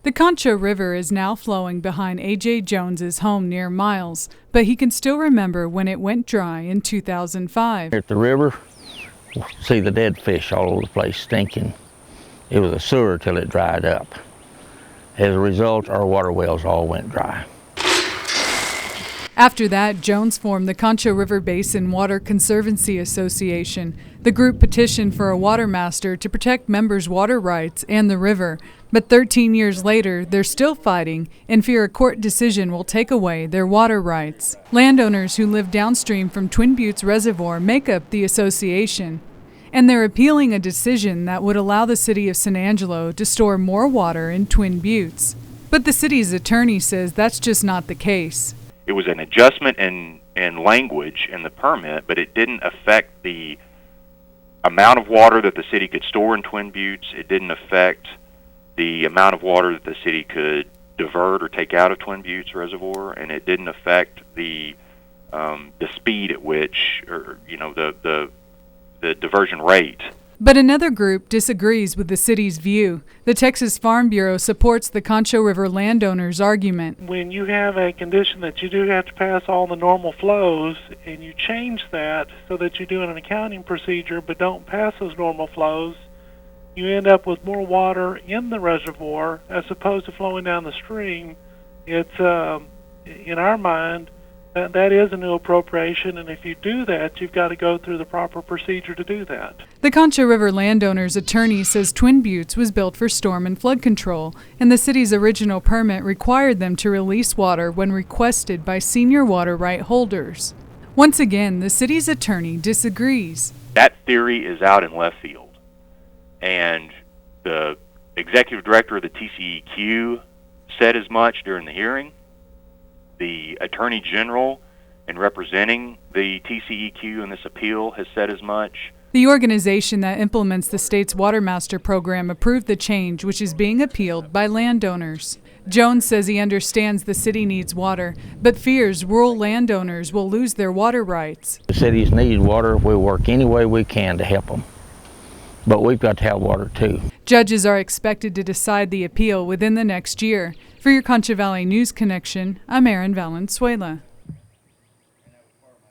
The Concho River is now flowing behind A.J. Jones's home near Miles, but he can still remember when it went dry in 2005. At the river, see the dead fish all over the place stinking. It was a sewer till it dried up. As a result, our water wells all went dry. After that, Jones formed the Concho River Basin Water Conservancy Association. The group petitioned for a water master to protect members' water rights and the river. But 13 years later, they're still fighting and fear a court decision will take away their water rights. Landowners who live downstream from Twin Buttes Reservoir make up the association. And they're appealing a decision that would allow the city of San Angelo to store more water in Twin Buttes. But the city's attorney says that's just not the case. It was an adjustment in language in the permit, but it didn't affect the amount of water that the city could store in Twin Buttes. It didn't affect the amount of water that the city could divert or take out of Twin Buttes Reservoir, and it didn't affect the speed at which, or the diversion rate. But another group disagrees with the city's view. The Texas Farm Bureau supports the Concho River landowners' argument. When you have a condition that you do have to pass all the normal flows, and you change that so that you do an accounting procedure but don't pass those normal flows, you end up with more water in the reservoir as opposed to flowing down the stream. It's, in our mind, that is a new appropriation, and if you do that, you've got to go through the proper procedure to do that. The Concho River landowners' attorney says Twin Buttes was built for storm and flood control, and the city's original permit required them to release water when requested by senior water right holders. Once again, the city's attorney disagrees. That theory is out in left field, and the executive director of the TCEQ said as much during the hearing. The Attorney General, in representing the TCEQ in this appeal, has said as much. The organization that implements the state's Water Master program approved the change, which is being appealed by landowners. Jones says he understands the city needs water, but fears rural landowners will lose their water rights. The cities need water. We'll work any way we can to help them. But we've got to have water too. Judges are expected to decide the appeal within the next year. For your Concho Valley News Connection, I'm Erin Valenzuela.